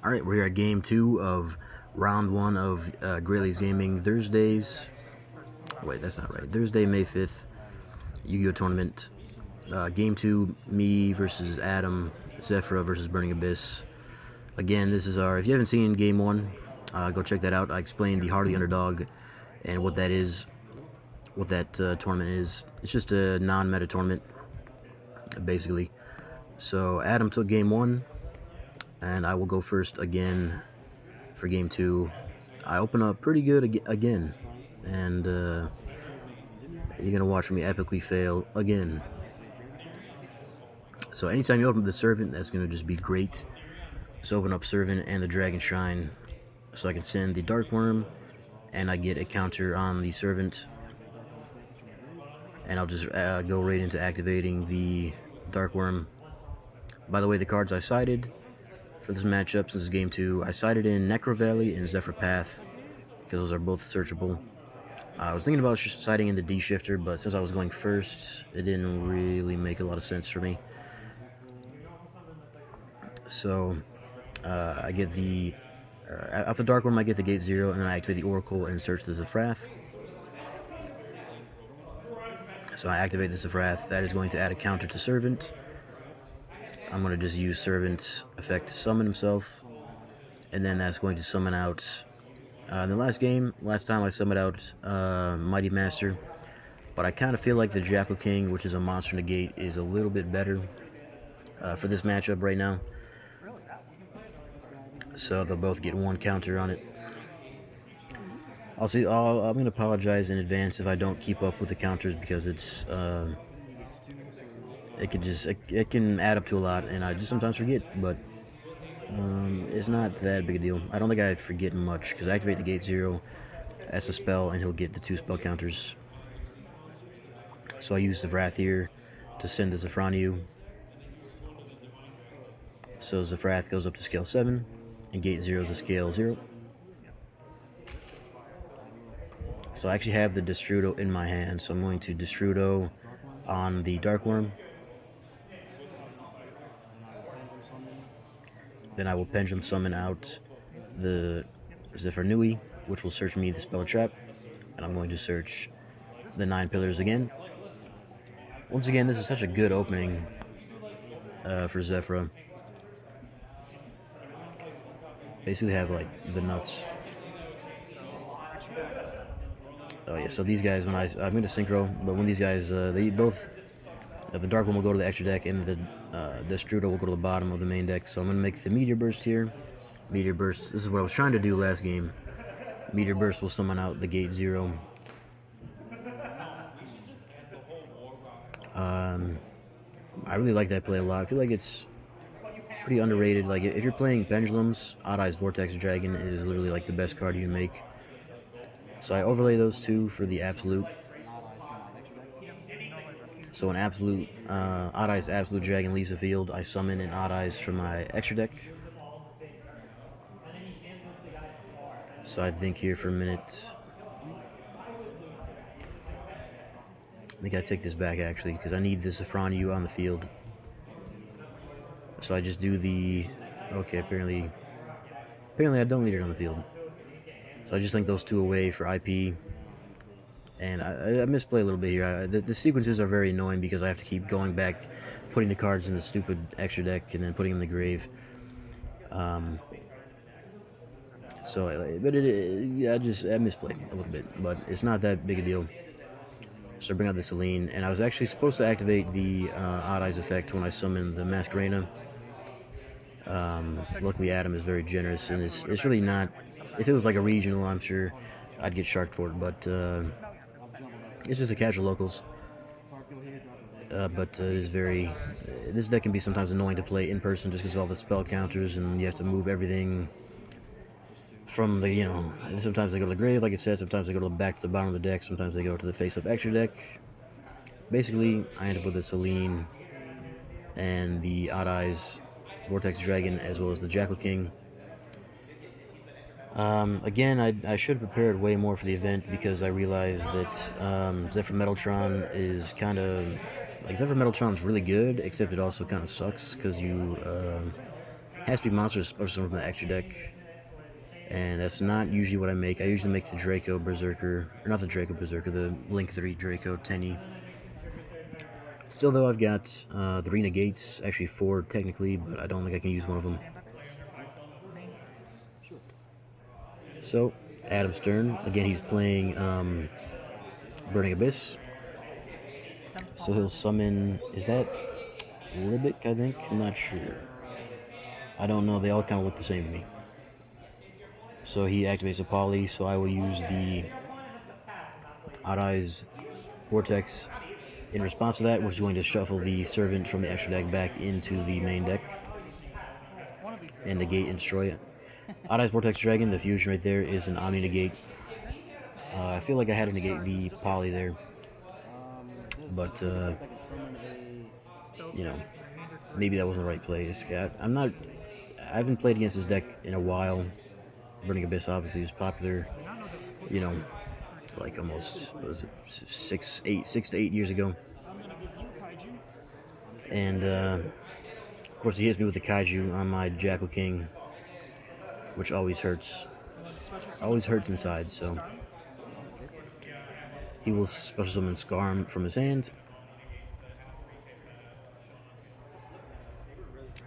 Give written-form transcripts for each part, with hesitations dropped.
Alright, we're here at game 2 of round 1 of Great Lakes Gaming Thursdays. Wait, that's not right. Thursday, May 5th, Yu-Gi-Oh! Tournament. Game 2, me versus Adam, ZEFRA versus Burning Abyss. Again, this is our, if you haven't seen game 1, go check that out. I explained the Heart of the Underdog and what that is, what that tournament is. It's just a non-meta tournament, basically. So Adam took game 1, and I will go first again for game 2. I open up pretty good again, and you're gonna watch me epically fail again. So anytime you open up the Servant, that's gonna just be great. So open up Servant and the Dragon Shrine, so I can send the Dark Worm, and I get a counter on the Servant, and I'll just go right into activating the Dark Worm. By the way, the cards I sided for this matchup, since it's game 2, I sided in Necro Valley and ZEFRA Path, because those are both searchable. I was thinking about siding in the D-Shifter, but since I was going first, it didn't really make a lot of sense for me. So, I get the... off the Dark Worm, I get the Gate 0, and then I activate the Oracle and search the ZEFRA. So I activate the ZEFRA. That is going to add a counter to Servant. I'm going to just use Servant's effect to summon himself, and then that's going to summon out, in the last time I summoned out Mighty Master, but I kind of feel like the Jackal King, which is a monster negate, is a little bit better for this matchup right now. So they'll both get one counter on it. I'm going to apologize in advance if I don't keep up with the counters, because it's... it can add up to a lot, and I just sometimes forget, but it's not that big a deal. I don't think I forget much, because I activate the Gate 0 as a spell, and he'll get the 2 spell counters. So I use the Wrath here to send the ZEFRA. So ZEFRA goes up to scale 7, and Gate 0 is to scale 0. So I actually have the Destrudo in my hand, so I'm going to Destrudo on the Dark Worm. Then I will Pendulum Summon out the ZEFRA, which will search me the Spell Trap. And I'm going to search the 9 Pillars again. Once again, this is such a good opening for ZEFRA. Basically have, like, the nuts. Oh yeah, so these guys, when I'm going to Synchro, but when these guys, they both... the Dark One will go to the extra deck, and the Destrudo will go to the bottom of the main deck. So I'm going to make the Meteor Burst here. Meteor Burst, this is what I was trying to do last game. Meteor Burst will summon out the Gate 0. I really like that play a lot. I feel like it's pretty underrated. Like, if you're playing Pendulums, Odd Eyes Vortex Dragon is literally like the best card you can make. So I overlay those two for the Absolute. So an Absolute, Odd Eyes Absolute Dragon leaves the field, I summon an Odd Eyes from my extra deck. So I think here for a minute. I think I take this back actually, because I need this ZEFRA on the field. So I just do the... okay, apparently I don't need it on the field. So I just link those 2 away for IP. And I misplay a little bit here. The sequences are very annoying, because I have to keep going back, putting the cards in the stupid extra deck, and then putting them in the grave. I misplay a little bit, but it's not that big a deal. So I bring out the Selene, and I was actually supposed to activate the Odd Eyes effect when I summoned the Masquerena. Luckily Adam is very generous, and it's really not... if it was like a regional, I'm sure I'd get sharked for it, but it's just a casual locals. But it is very... this deck can be sometimes annoying to play in person, just because of all the spell counters, and you have to move everything from the, sometimes they go to the grave, like I said, sometimes they go back to the bottom of the deck, sometimes they go to the face-up extra deck. Basically, I end up with a Selene and the Odd Eyes Vortex Dragon, as well as the Jackal King. Again, I should have prepared way more for the event, because I realized that ZEFRA Metaltron is kind of... like, ZEFRA Metaltron's really good, except it also kind of sucks, because you Has to be monsters or something from the extra deck. And that's not usually what I make. I usually make the Draco Berserker, or not the Draco Berserker, the Link 3 Draco Tenny. Still, though, I've got 3 negates, actually 4 technically, but I don't think I can use one of them. So, Adam Stern, again, he's playing Burning Abyss. So he'll summon, is that Libic, I think? I'm not sure. I don't know, they all kind of look the same to me. So he activates a poly, so I will use the Odd Eyes Vortex in response to that, which is going to shuffle the Servant from the extra deck back into the main deck and negate and destroy it. Odd Eyes Vortex Dragon, the fusion right there, is an Omni Negate. I feel like I had to negate the poly there, but you know, maybe that wasn't the right play. I haven't played against this deck in a while. Burning Abyss obviously is popular, you know, like almost, what was it, 6 to 8 years ago. And of course he hits me with the Kaiju on my Jackal King, which always hurts inside. So he will special summon Skarm from his hand.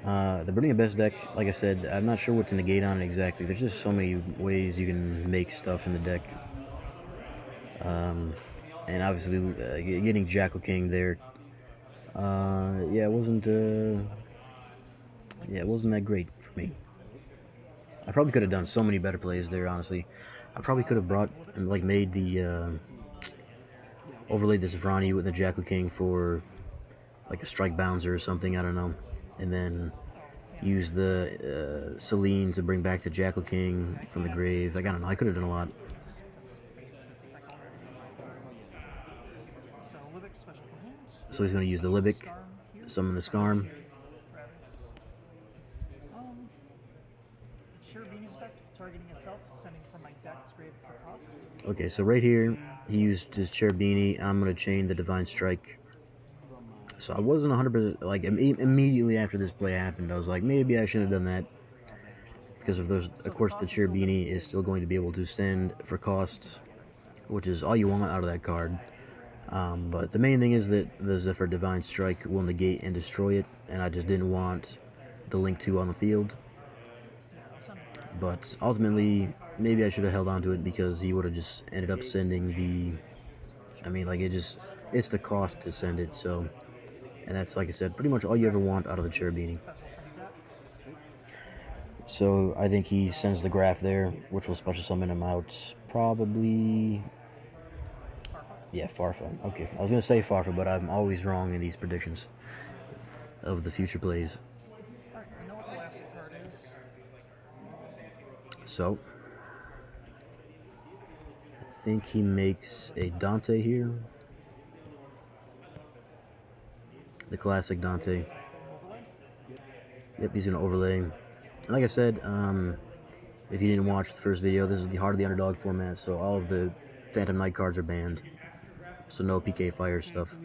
The Burning Abyss deck, like I said, I'm not sure what to negate on it exactly. There's just so many ways you can make stuff in the deck. And obviously, getting Jackal King there, it wasn't that great for me. I probably could have done so many better plays there, honestly. I probably could have made the, overlaid the ZEFRA with the Jackal King for, like, a Strike Bouncer or something, I don't know. And then use the Selene to bring back the Jackal King from the grave. Like, I don't know, I could have done a lot. So he's going to use the Libic, summon the Skarm. Okay, so right here, he used his Cherubini. I'm going to chain the Divine Strike. So I wasn't 100%, like, immediately after this play happened, I was like, maybe I shouldn't have done that. Because of course, the Cherubini is still going to be able to send for costs, which is all you want out of that card. But the main thing is that the ZEFRA Divine Strike will negate and destroy it, and I just didn't want the Link 2 on the field. But ultimately, maybe I should have held on to it because he would have just ended up sending the... I mean, like, it's the cost to send it, so... And that's, like I said, pretty much all you ever want out of the Cherubini. So I think he sends the Graph there, which will special summon him out probably... Yeah, Farfa. Okay, I was going to say Farfa, but I'm always wrong in these predictions of the future plays. So, I think he makes a Dante here. The classic Dante. Yep, he's going to overlay. And like I said, if you didn't watch the first video, this is the Heart of the Underdog format, so all of the Phantom Knight cards are banned. So no PK Fire stuff.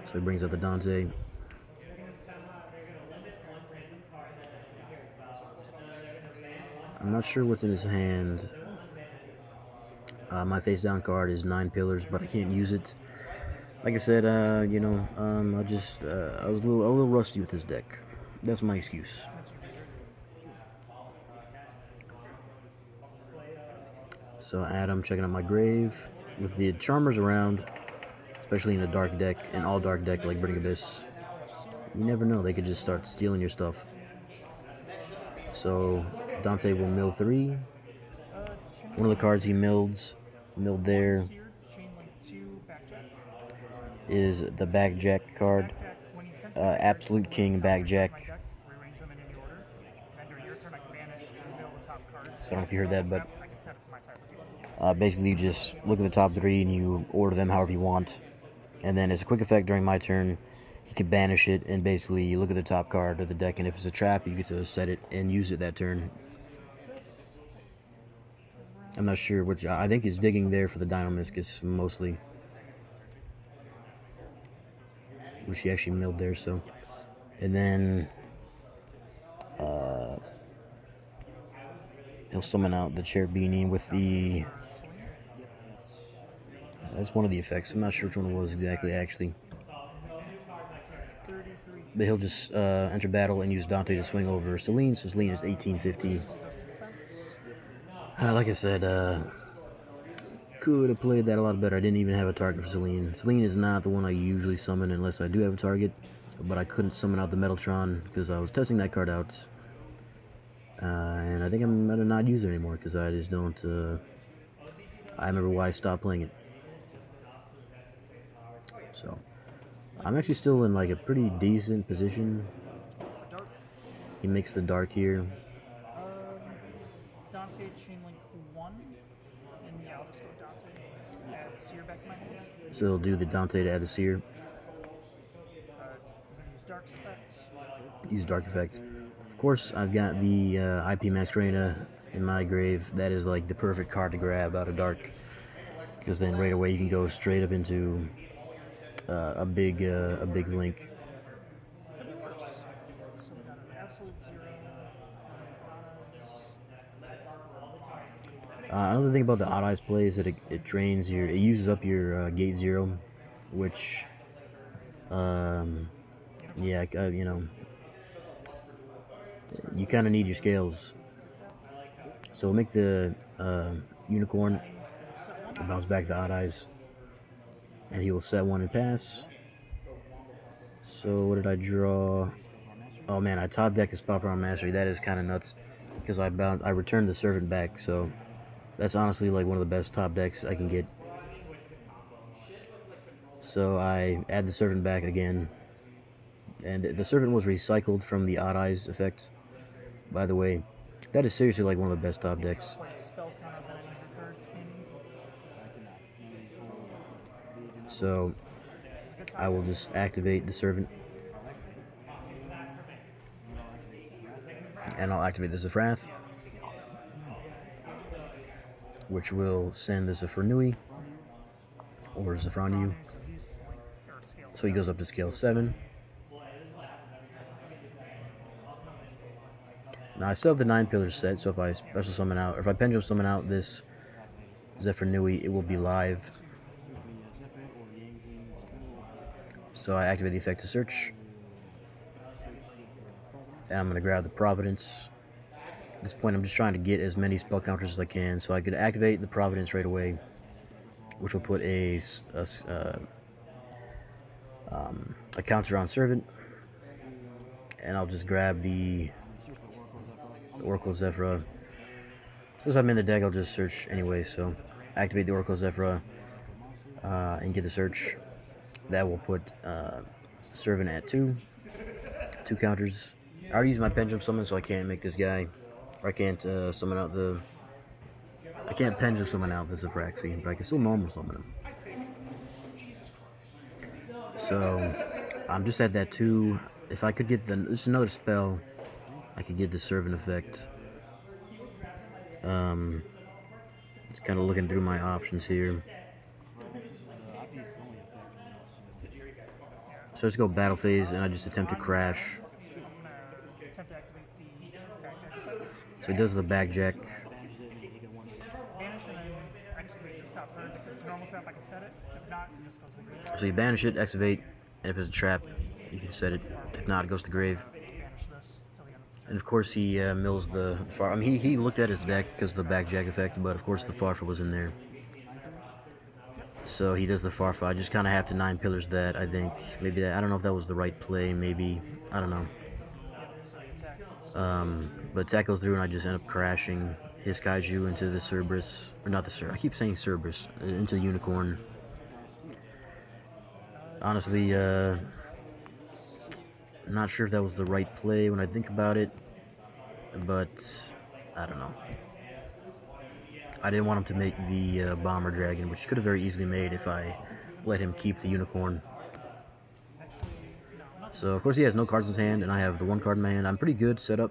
So he brings out the Dante. I'm not sure what's in his hand. My face down card is 9 Pillars, but I can't use it. Like I said, I was a little rusty with this deck. That's my excuse. So Adam checking out my grave with the Charmers around, especially in a dark deck, an all dark deck like Burning Abyss. You never know, they could just start stealing your stuff. So Dante will mill 3. One of the cards he milled there is the Backjack card. Absolute King Backjack. So I don't know if you heard that, but basically you just look at the top 3 and you order them however you want. And then as a quick effect during my turn, you can banish it, and basically you look at the top card of the deck, and if it's a trap, you get to set it and use it that turn. I'm not sure which. I think he's digging there for the Dynamiscus mostly, which he actually milled there. So, and then he'll summon out the Chair Beanie with the... That's one of the effects. I'm not sure which one it was exactly, actually. But he'll just enter battle and use Dante to swing over Celine, so Celine is 1850. Like I said, could have played that a lot better. I didn't even have a target for Celine. Celine is not the one I usually summon unless I do have a target, but I couldn't summon out the Metaltron because I was testing that card out. And I think I'm going to not use it anymore because I just don't... I remember why I stopped playing it. So, I'm actually still in like a pretty decent position. He makes the dark here. Dante Chainlink 1, and yeah, I'll just go Dante. Add Seer back in my hand. So he'll do the Dante to add the Seer. Use Dark's effect. Use Dark Effect. Of course, I've got the IP Masquerena in my grave. That is like the perfect card to grab out of Dark, because then right away you can go straight up into a big link. Could be worse. So we got an absolute 0. Another thing about the Odd Eyes play is that it drains your... It uses up your Gate 0, which... yeah, you know... You kind of need your scales. So we'll make the Unicorn bounce back the Odd Eyes, and he will set one and pass. So what did I draw? Oh man, I top deck his Spot Power Mastery. That is kind of nuts, because I returned the Servant back, so that's honestly like one of the best top decks I can get. So I add the Servant back again, and the Servant was recycled from the Odd Eyes effect, by the way. That is seriously like one of the best top decks. So I will just activate the Servant, and I'll activate the ZEFRA, which will send the ZEFRA or ZEFRA. So he goes up to scale 7. Now I still have the 9 pillars set, so if I special summon out, or if I pendulum summon out this ZEFRA, it will be live. So I activate the effect to search, and I'm going to grab the Providence. At this point, I'm just trying to get as many spell counters as I can, so I could activate the Providence right away, which will put a counter on Servant, and I'll just grab the Oracle ZEFRA. Since I'm in the deck, I'll just search anyway, so activate the Oracle ZEFRA and get the search. That will put Servant at 2 counters. I already used my Pendulum Summon, so I can't make this guy, or I can't summon out the... I can't Pendulum Summon out the ZEFRA, but I can still normal summon him. So I'm just at that 2. If I could get just another spell, I could get the Servant effect. Just kind of looking through my options here. So let's go battle phase, and I just attempt to crash. So he does the backjack. So you banish it, activate, and if it's a trap, you can set it. If not, it goes to grave. And of course he mills the far. I mean, he looked at his deck because of the backjack effect, but of course the Farfa was in there. So he does the Farfa. I just kind of have to 9 pillars that, I think. Maybe that, I don't know if that was the right play, maybe. I don't know. But attack goes through and I just end up crashing his Kaiju into the Cerberus. Or not the Cerberus, I keep saying Cerberus. Into the Unicorn. Honestly, not sure if that was the right play when I think about it. But, I don't know. I didn't want him to make the Bomber Dragon, which could have very easily made if I let him keep the Unicorn. So, of course, he has no cards in his hand, and I have the 1 card in my hand. I'm pretty good set up,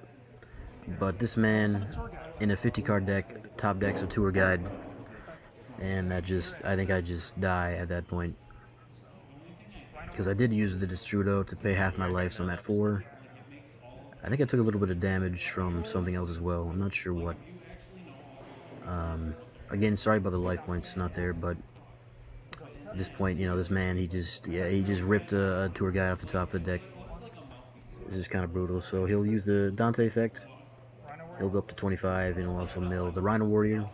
but this man, in a 50-card deck, top deck's a tour guide, and I think I just die at that point. Because I did use the Destrudo to pay half my life, so I'm at 4. I think I took a little bit of damage from something else as well. I'm not sure what. Again, sorry about the life points not there, but at this point, this man, he just ripped a tour guide off the top of the deck. This is kind of brutal. So he'll use the Dante effect. He'll go up to 25, and he'll also mill the Rhino Warrior.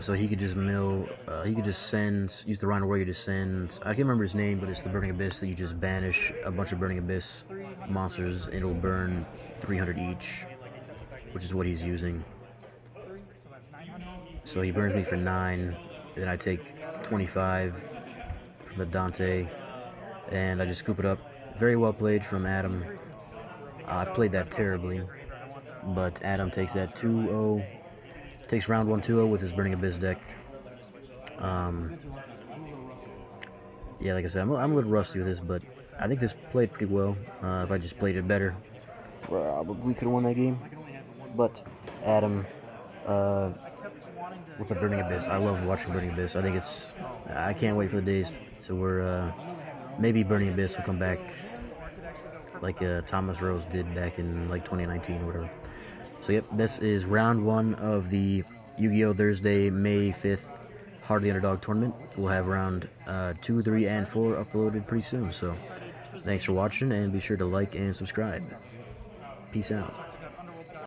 So he could just mill, he could just use the Rhino Warrior to send, I can't remember his name, but it's the Burning Abyss that you just banish a bunch of Burning Abyss monsters, and it'll burn 300 each, which is what he's using. So he burns me for 9, then I take 25 from the Dante, and I just scoop it up. Very well played from Adam. I played that terribly, but Adam takes that 2-0. Takes round 1 2-0 with his Burning Abyss deck. Yeah, like I said, I'm a little rusty with this, but I think this played pretty well. If I just played it better, probably could have won that game. But Adam, with the Burning Abyss, I love watching Burning Abyss. I can't wait for the days to where maybe Burning Abyss will come back like Thomas Rose did back in like 2019 or whatever. So yep, this is round 1 of the Yu-Gi-Oh! Thursday, May 5th Heart of the Underdog tournament. We'll have round 2, 3, and 4 uploaded pretty soon. So thanks for watching, and be sure to like and subscribe. Peace out.